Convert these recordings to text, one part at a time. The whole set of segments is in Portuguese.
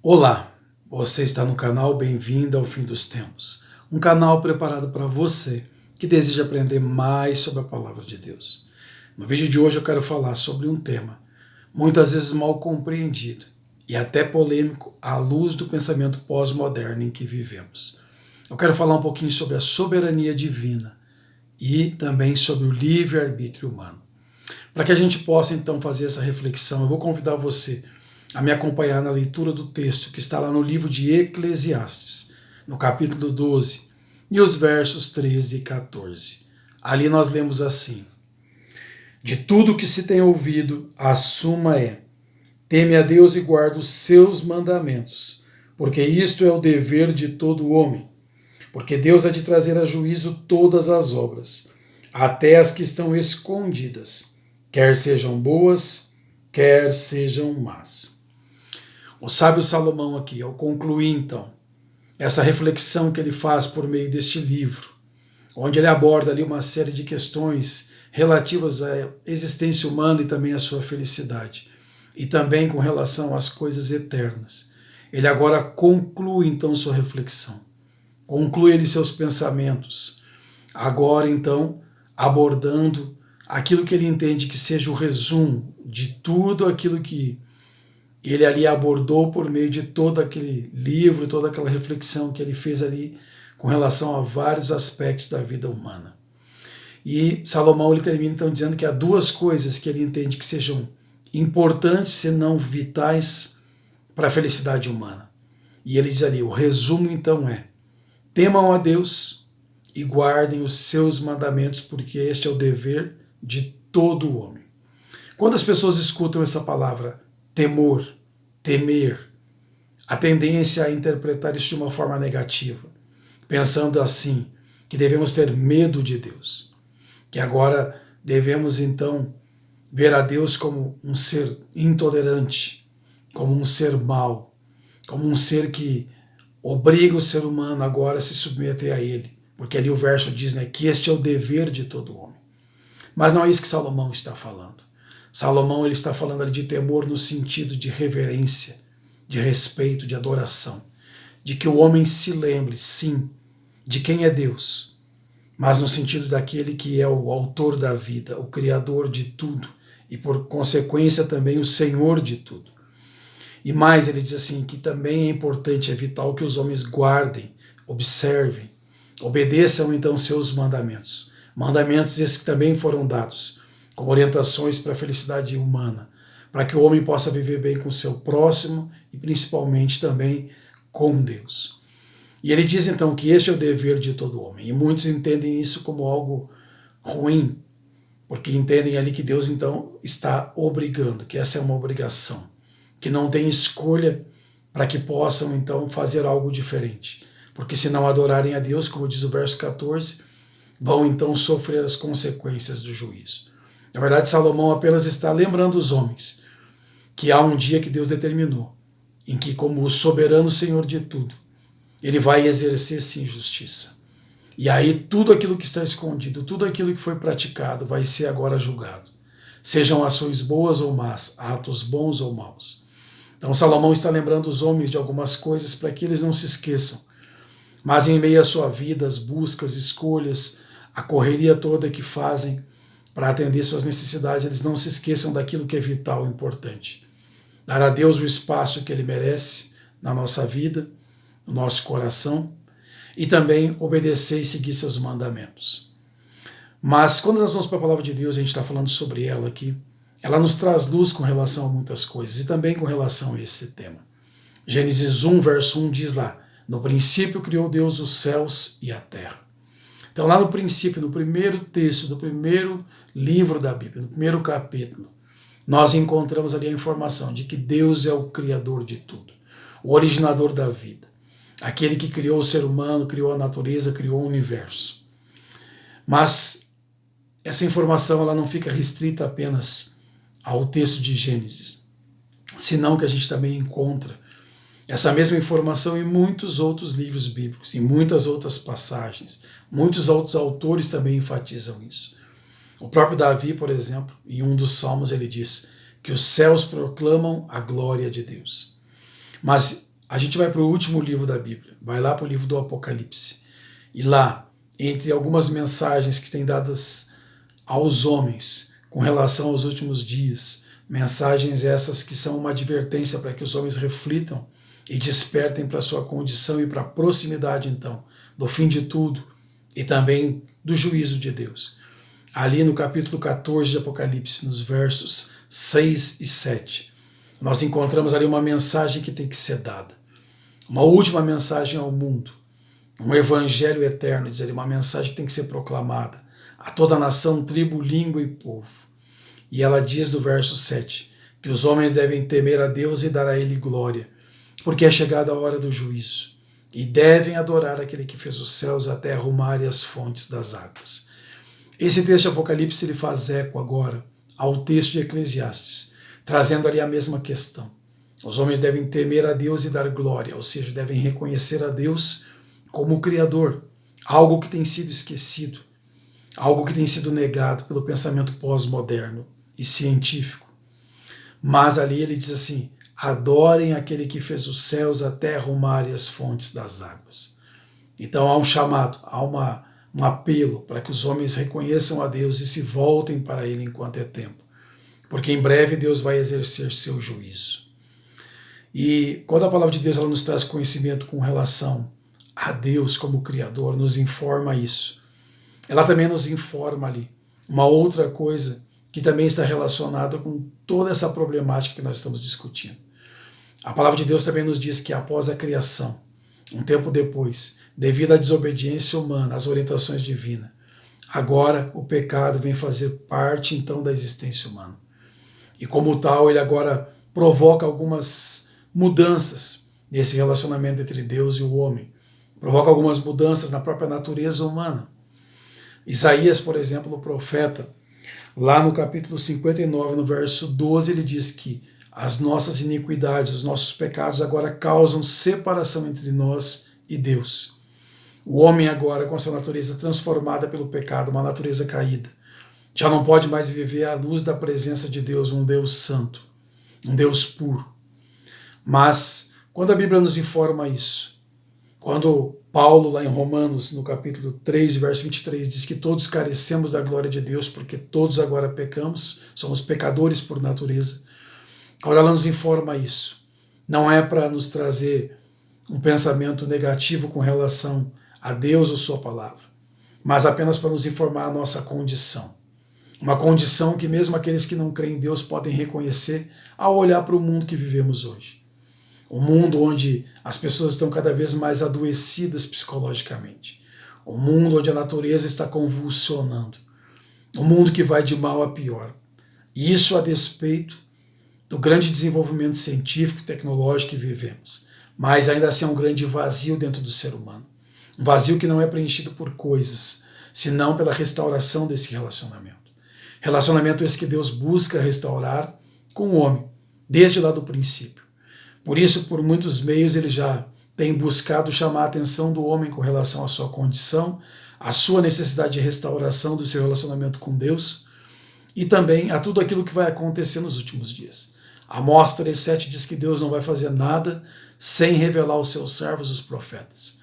Olá, você está no canal Bem-vindo ao Fim dos Tempos, um canal preparado para você que deseja aprender mais sobre a Palavra de Deus. No vídeo de hoje eu quero falar sobre um tema muitas vezes mal compreendido e até polêmico à luz do pensamento pós-moderno em que vivemos. Eu quero falar um pouquinho sobre a soberania divina e também sobre o livre-arbítrio humano. Para que a gente possa então fazer essa reflexão, eu vou convidar você a me acompanhar na leitura do texto que está lá no livro de Eclesiastes, no capítulo 12, e os versos 13 e 14. Ali nós lemos assim: De tudo que se tem ouvido, a suma é: teme a Deus e guarda os seus mandamentos, porque isto é o dever de todo homem. Porque Deus há de trazer a juízo todas as obras, até as que estão escondidas, quer sejam boas, quer sejam más. O sábio Salomão aqui, ao concluir então essa reflexão que ele faz por meio deste livro, onde ele aborda ali uma série de questões relativas à existência humana e também à sua felicidade, e também com relação às coisas eternas. Ele agora conclui então sua reflexão, conclui ele seus pensamentos, agora então abordando aquilo que ele entende que seja o resumo de tudo aquilo que ele ali abordou por meio de todo aquele livro, toda aquela reflexão que ele fez ali com relação a vários aspectos da vida humana. E Salomão ele termina então dizendo que há duas coisas que ele entende que sejam importantes, se não vitais, para a felicidade humana. E ele diz ali, o resumo então é: temam a Deus e guardem os seus mandamentos, porque este é o dever de todo homem. Quando as pessoas escutam essa palavra temor, temer, a tendência a interpretar isso de uma forma negativa, pensando assim, que devemos ter medo de Deus, que agora devemos então ver a Deus como um ser intolerante, como um ser mau, como um ser que obriga o ser humano agora a se submeter a ele, porque ali o verso diz, né, que este é o dever de todo homem. Mas não é isso que Salomão está falando. Salomão ele está falando ali de temor no sentido de reverência, de respeito, de adoração, de que o homem se lembre, sim, de quem é Deus, mas no sentido daquele que é o autor da vida, o criador de tudo e por consequência também o senhor de tudo. E mais, ele diz assim, que também é importante, é vital que os homens guardem, observem, obedeçam então seus mandamentos. Mandamentos esses que também foram dados como orientações para a felicidade humana, para que o homem possa viver bem com o seu próximo e principalmente também com Deus. E ele diz então que este é o dever de todo homem, e muitos entendem isso como algo ruim, porque entendem ali que Deus então está obrigando, que essa é uma obrigação, que não tem escolha para que possam então fazer algo diferente, porque se não adorarem a Deus, como diz o verso 14, vão então sofrer as consequências do juízo. Na verdade, Salomão apenas está lembrando os homens que há um dia que Deus determinou, em que, como o soberano Senhor de tudo, ele vai exercer sim justiça. E aí tudo aquilo que está escondido, tudo aquilo que foi praticado vai ser agora julgado. Sejam ações boas ou más, atos bons ou maus. Então Salomão está lembrando os homens de algumas coisas para que eles não se esqueçam. Mas em meio à sua vida, as buscas, escolhas, a correria toda que fazem para atender suas necessidades, eles não se esqueçam daquilo que é vital e importante. Dar a Deus o espaço que Ele merece na nossa vida, no nosso coração, e também obedecer e seguir seus mandamentos. Mas quando nós vamos para a palavra de Deus, a gente está falando sobre ela aqui, ela nos traz luz com relação a muitas coisas, e também com relação a esse tema. Gênesis 1, verso 1 diz lá, no princípio criou Deus os céus e a terra. Então lá no princípio, no primeiro texto, do primeiro livro da Bíblia, no primeiro capítulo, nós encontramos ali a informação de que Deus é o criador de tudo, o originador da vida, aquele que criou o ser humano, criou a natureza, criou o universo. Mas essa informação ela não fica restrita apenas ao texto de Gênesis, senão que a gente também encontra essa mesma informação em muitos outros livros bíblicos, em muitas outras passagens. Muitos outros autores também enfatizam isso. O próprio Davi, por exemplo, em um dos salmos ele diz que os céus proclamam a glória de Deus. Mas a gente vai para o último livro da Bíblia, vai lá para o livro do Apocalipse. E lá, entre algumas mensagens que têm dadas aos homens com relação aos últimos dias, mensagens essas que são uma advertência para que os homens reflitam e despertem para a sua condição e para a proximidade, então, do fim de tudo e também do juízo de Deus. Ali no capítulo 14 de Apocalipse, nos versos 6 e 7, nós encontramos ali uma mensagem que tem que ser dada. Uma última mensagem ao mundo. Um evangelho eterno, diz ali, uma mensagem que tem que ser proclamada a toda a nação, tribo, língua e povo. E ela diz no verso 7 que os homens devem temer a Deus e dar a Ele glória, porque é chegada a hora do juízo, e devem adorar aquele que fez os céus, a terra, o mar e as fontes das águas. Esse texto de Apocalipse ele faz eco agora ao texto de Eclesiastes, trazendo ali a mesma questão. Os homens devem temer a Deus e dar glória, ou seja, devem reconhecer a Deus como o Criador, algo que tem sido esquecido, algo que tem sido negado pelo pensamento pós-moderno e científico. Mas ali ele diz assim, adorem aquele que fez os céus, a terra, o mar e as fontes das águas. Então há um chamado, há um apelo para que os homens reconheçam a Deus e se voltem para Ele enquanto é tempo, porque em breve Deus vai exercer seu juízo. E quando a palavra de Deus ela nos traz conhecimento com relação a Deus como Criador, nos informa isso. Ela também nos informa ali uma outra coisa que também está relacionada com toda essa problemática que nós estamos discutindo. A palavra de Deus também nos diz que após a criação, um tempo depois, devido à desobediência humana, às orientações divinas, agora o pecado vem fazer parte então da existência humana. E como tal, ele agora provoca algumas mudanças nesse relacionamento entre Deus e o homem. Provoca algumas mudanças na própria natureza humana. Isaías, por exemplo, o profeta, lá no capítulo 59, no verso 12, ele diz que as nossas iniquidades, os nossos pecados agora causam separação entre nós e Deus. O homem agora, com a sua natureza transformada pelo pecado, uma natureza caída, já não pode mais viver à luz da presença de Deus, um Deus santo, um Deus puro. Mas, quando a Bíblia nos informa isso, quando Paulo, lá em Romanos, no capítulo 3, verso 23, diz que todos carecemos da glória de Deus, porque todos agora pecamos, somos pecadores por natureza. Quando ela nos informa isso, não é para nos trazer um pensamento negativo com relação a Deus ou sua palavra, mas apenas para nos informar a nossa condição. Uma condição que mesmo aqueles que não creem em Deus podem reconhecer ao olhar para o mundo que vivemos hoje. Um mundo onde as pessoas estão cada vez mais adoecidas psicologicamente. Um mundo onde a natureza está convulsionando. Um mundo que vai de mal a pior. E isso a despeito do grande desenvolvimento científico e tecnológico que vivemos. Mas ainda assim é um grande vazio dentro do ser humano. Um vazio que não é preenchido por coisas, senão pela restauração desse relacionamento. Relacionamento esse que Deus busca restaurar com o homem, desde lá do princípio. Por isso, por muitos meios, ele já tem buscado chamar a atenção do homem com relação à sua condição, à sua necessidade de restauração do seu relacionamento com Deus e também a tudo aquilo que vai acontecer nos últimos dias. Amós 3,7 diz que Deus não vai fazer nada sem revelar aos seus servos, os profetas.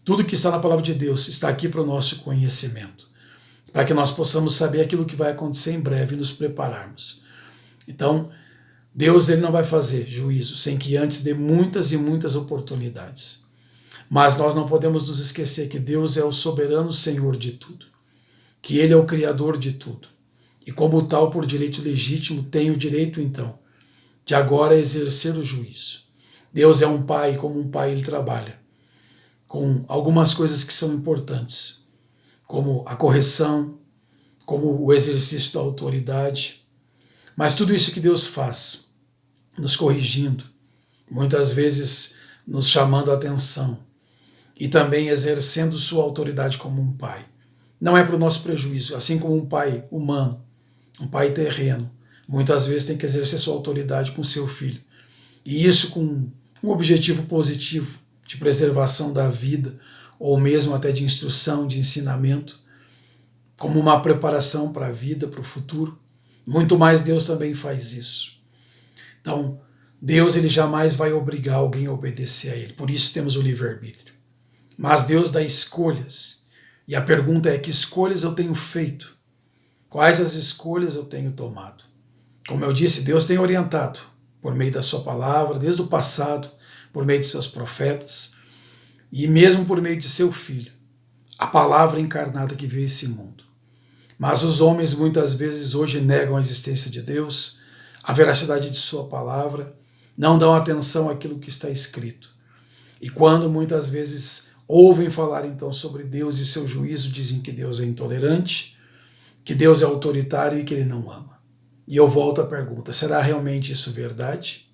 Tudo que está na palavra de Deus está aqui para o nosso conhecimento, para que nós possamos saber aquilo que vai acontecer em breve e nos prepararmos. Então, Deus ele não vai fazer juízo sem que antes dê muitas e muitas oportunidades. Mas nós não podemos nos esquecer que Deus é o soberano Senhor de tudo, que Ele é o Criador de tudo. E como tal, por direito legítimo, tem o direito, então, de agora exercer o juízo. Deus é um pai, e como um pai ele trabalha com algumas coisas que são importantes, como a correção, como o exercício da autoridade. Mas tudo isso que Deus faz, nos corrigindo, muitas vezes nos chamando a atenção e também exercendo sua autoridade como um pai. Não é para o nosso prejuízo, assim como um pai humano, um pai terreno, muitas vezes tem que exercer sua autoridade com seu filho. E isso com um objetivo positivo, de preservação da vida, ou mesmo até de instrução, de ensinamento, como uma preparação para a vida, para o futuro. Muito mais Deus também faz isso. Então, Deus ele jamais vai obrigar alguém a obedecer a ele, por isso temos o livre-arbítrio. Mas Deus dá escolhas, e a pergunta é: que escolhas eu tenho feito? Quais as escolhas eu tenho tomado? Como eu disse, Deus tem orientado por meio da sua palavra, desde o passado, por meio de seus profetas, e mesmo por meio de seu Filho, a palavra encarnada que veio a esse mundo. Mas os homens muitas vezes hoje negam a existência de Deus, a veracidade de sua palavra, não dão atenção àquilo que está escrito. E quando muitas vezes ouvem falar então sobre Deus e seu juízo, dizem que Deus é intolerante, que Deus é autoritário e que ele não ama. E eu volto à pergunta: será realmente isso verdade?